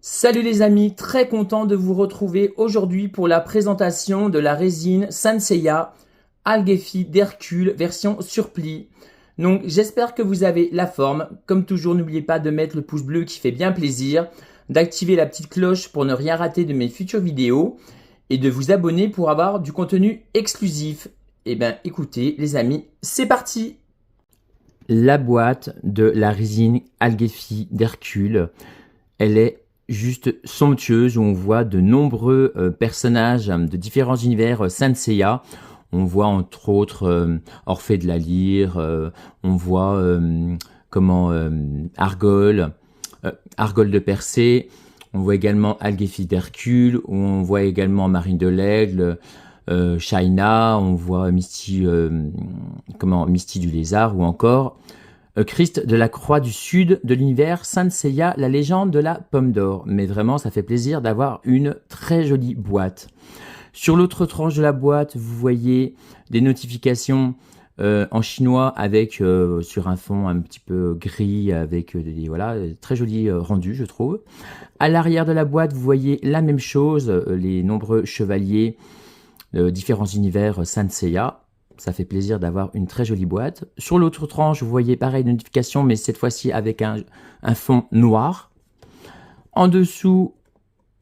Salut les amis, très content de vous retrouver aujourd'hui pour la présentation de la résine Sanseiya Algéfi d'Hercule version surplis. Donc j'espère que vous avez la forme. Comme toujours, n'oubliez pas de mettre le pouce bleu qui fait bien plaisir, d'activer la petite cloche pour ne rien rater de mes futures vidéos et de vous abonner pour avoir du contenu exclusif. Eh bien écoutez les amis, c'est parti! La boîte de la résine Algéfi d'Hercule, elle est juste somptueuse, où on voit de nombreux personnages de différents univers Sanseiya. On voit entre autres Orphée de la Lyre, on voit Argol, Argol de Persée, on voit également Algéfi d'Hercule, on voit également Marine de l'Aigle, Shaina, on voit Misty, Misty du Lézard, ou encore Christ de la Croix du Sud de l'univers Sanseiya, la légende de la pomme d'or. Mais vraiment, ça fait plaisir d'avoir une très jolie boîte. Sur l'autre tranche de la boîte, vous voyez des notifications en chinois avec sur un fond un petit peu gris avec des très joli rendu, je trouve. À l'arrière de la boîte, vous voyez la même chose, les nombreux chevaliers différents univers Sanseiya. Ça fait plaisir d'avoir une très jolie boîte. Sur l'autre tranche, vous voyez pareil, notification, mais cette fois-ci avec un fond noir. En dessous,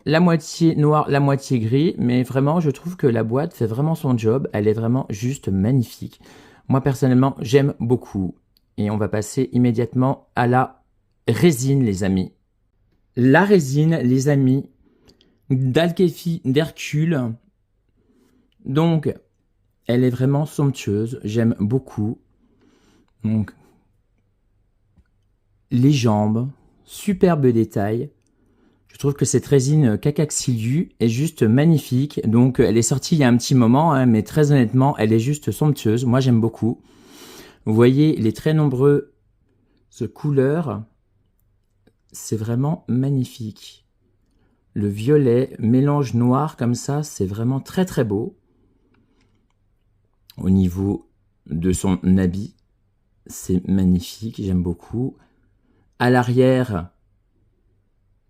la moitié noir, la moitié gris. Mais vraiment, je trouve que la boîte fait vraiment son job. Elle est vraiment juste magnifique. Moi, personnellement, j'aime beaucoup. Et on va passer immédiatement à la résine, les amis. La résine, les amis, d'Algéfi d'Hercule. Donc, elle est vraiment somptueuse, j'aime beaucoup. Donc, les jambes, superbe détail. Je trouve que cette résine Cacaxylus est juste magnifique. Donc, elle est sortie il y a un petit moment, hein, mais très honnêtement, elle est juste somptueuse. Moi, j'aime beaucoup. Vous voyez les très nombreuses couleurs. C'est vraiment magnifique. Le violet, mélange noir comme ça, c'est vraiment très très beau. Au niveau de son habit, c'est magnifique, j'aime beaucoup. À l'arrière,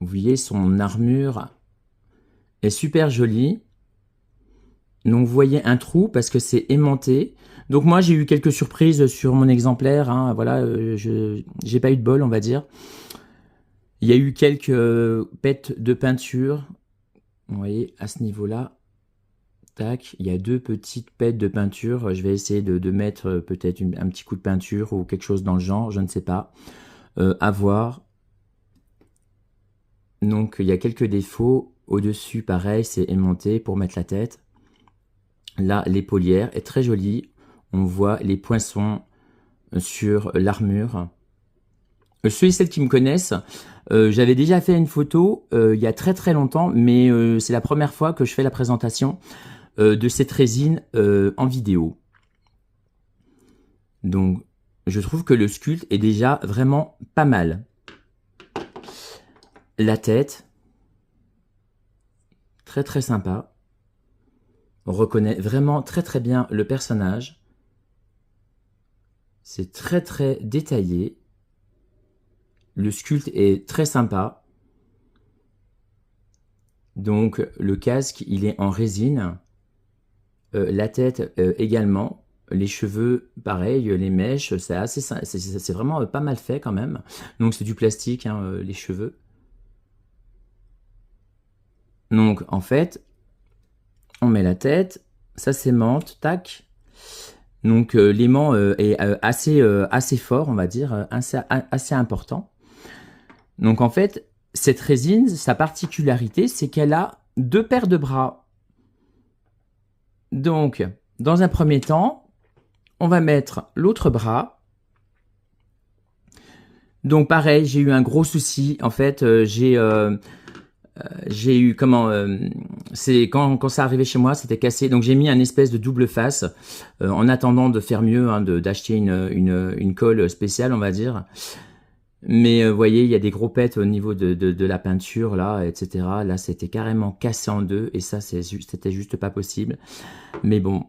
vous voyez, son armure est super jolie. Donc vous voyez un trou parce que c'est aimanté. Donc moi j'ai eu quelques surprises sur mon exemplaire, hein, voilà, j'ai pas eu de bol, on va dire. Il y a eu quelques pets de peinture, vous voyez, à ce niveau-là. Tac, il y a deux petites pètes de peinture. Je vais essayer de mettre peut-être un petit coup de peinture ou quelque chose dans le genre, je ne sais pas. À voir. Donc il y a quelques défauts. Au-dessus, pareil, c'est aimanté pour mettre la tête. Là, l'épaulière est très jolie. On voit les poinçons sur l'armure. Ceux et celles qui me connaissent, j'avais déjà fait une photo il y a très très longtemps, mais c'est la première fois que je fais la présentation de cette résine en vidéo. Donc, je trouve que le sculpte est déjà vraiment pas mal. La tête, très très sympa. On reconnaît vraiment très très bien le personnage. C'est très très détaillé. Le sculpte est très sympa. Donc, le casque, il est en résine. La tête également, les cheveux pareil, les mèches, c'est vraiment pas mal fait quand même. Donc c'est du plastique, hein, les cheveux. Donc en fait, on met la tête, ça s'aimante, tac. Donc l'aimant est assez fort, on va dire, assez important. Donc en fait, cette résine, sa particularité, c'est qu'elle a deux paires de bras. Donc, dans un premier temps, on va mettre l'autre bras. Donc pareil, j'ai eu un gros souci. En fait, j'ai eu c'est quand ça arrivait chez moi, c'était cassé. Donc j'ai mis un espèce de double face en attendant de faire mieux, hein, d'acheter une colle spéciale, on va dire. Mais vous voyez, il y a des gros pets au niveau de la peinture, là, etc. Là, c'était carrément cassé en deux, et ça, c'était juste pas possible. Mais bon,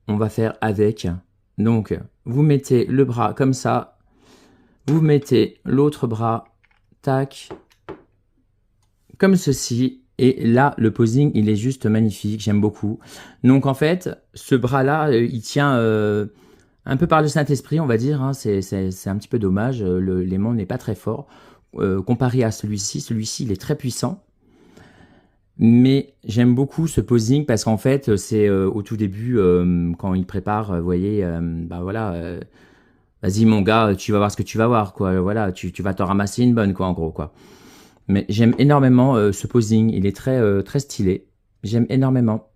on va faire avec. Donc, vous mettez le bras comme ça. Vous mettez l'autre bras, tac. comme ceci. Et là, le posing, il est juste magnifique, j'aime beaucoup. Donc en fait, ce bras-là, il tient un peu par le Saint-Esprit, on va dire. Hein. C'est un petit peu dommage, l'aimant n'est pas très fort. Comparé à celui-ci, il est très puissant. Mais j'aime beaucoup ce posing parce qu'en fait, c'est au tout début, quand il prépare, vous voyez, bah voilà, vas-y mon gars, tu vas voir ce que tu vas voir, quoi. Voilà, tu vas t'en ramasser une bonne, quoi, en gros, quoi. Mais j'aime énormément ce posing, il est très stylé. J'aime énormément.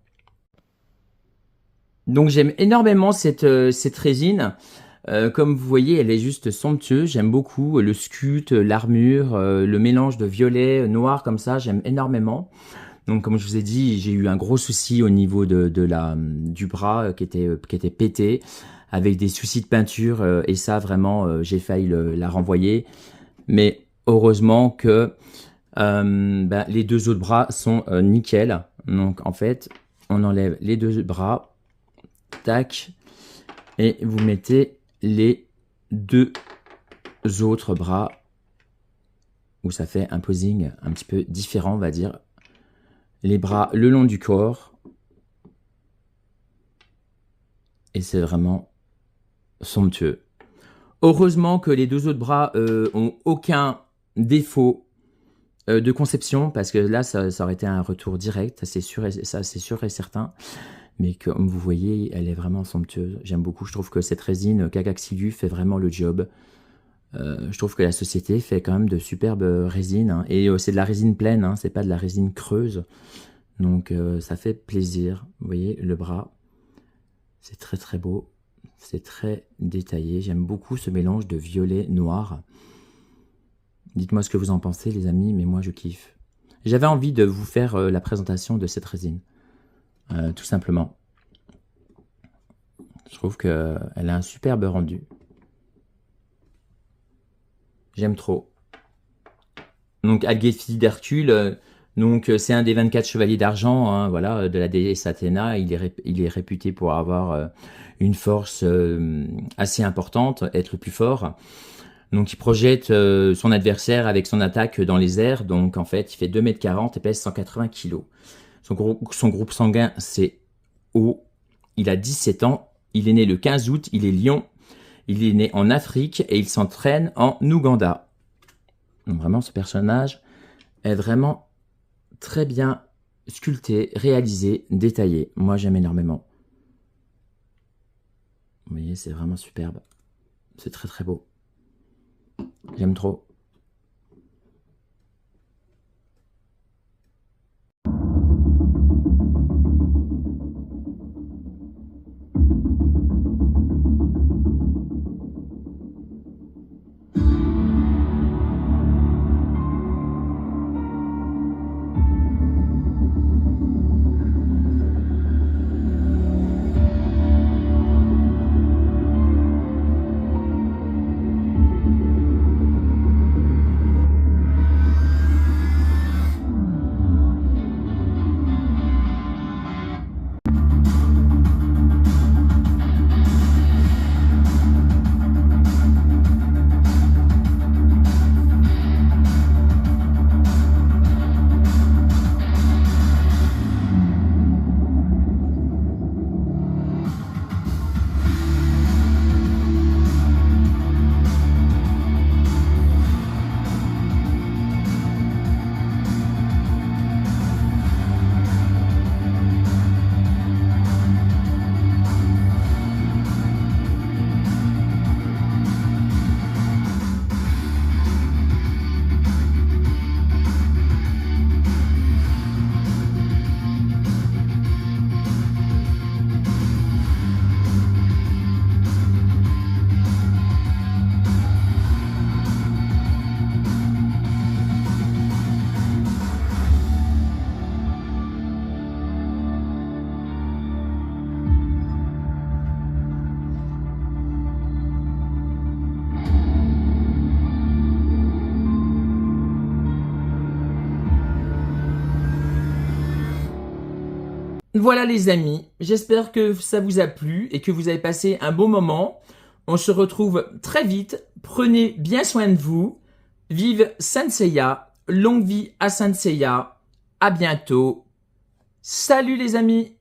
Donc j'aime énormément cette résine. Comme vous voyez, elle est juste somptueuse. J'aime beaucoup le sculpte, l'armure, le mélange de violet, noir comme ça. J'aime énormément. Donc comme je vous ai dit, j'ai eu un gros souci au niveau du bras qui était pété, avec des soucis de peinture. Et ça, vraiment, j'ai failli la renvoyer. Mais heureusement que les deux autres bras sont nickel. Donc en fait, on enlève les deux bras, tac, et vous mettez les deux autres bras où ça fait un posing un petit peu différent, on va dire. Les bras le long du corps. Et c'est vraiment somptueux. Heureusement que les deux autres bras ont aucun défaut de conception, parce que là, ça aurait été un retour direct, c'est sûr et certain. Mais comme vous voyez, elle est vraiment somptueuse. J'aime beaucoup. Je trouve que cette résine Kakaxilu fait vraiment le job. Je trouve que la société fait quand même de superbes résines. Hein. Et c'est de la résine pleine, hein, c'est pas de la résine creuse. Donc ça fait plaisir. Vous voyez, le bras, c'est très beau. C'est très détaillé. J'aime beaucoup ce mélange de violet noir. Dites-moi ce que vous en pensez, les amis, mais moi je kiffe. J'avais envie de vous faire la présentation de cette résine. Tout simplement. Je trouve qu'elle a un superbe rendu. J'aime trop. Donc, Algéphie d'Hercule, c'est un des 24 chevaliers d'argent, hein, voilà, de la déesse Athéna. Il est réputé pour avoir une force assez importante, être le plus fort. Donc, il projette son adversaire avec son attaque dans les airs. Donc, en fait, il fait 2,40 m et pèse 180 kg. Son groupe sanguin, c'est O. Il a 17 ans. Il est né le 15 août. Il est lion. Il est né en Afrique et il s'entraîne en Ouganda. Donc vraiment, ce personnage est vraiment très bien sculpté, réalisé, détaillé. Moi, j'aime énormément. Vous voyez, c'est vraiment superbe. C'est très beau. J'aime trop. Voilà les amis, j'espère que ça vous a plu et que vous avez passé un bon moment. On se retrouve très vite, prenez bien soin de vous. Vive Saint Seiya, longue vie à Saint Seiya. À bientôt. Salut les amis!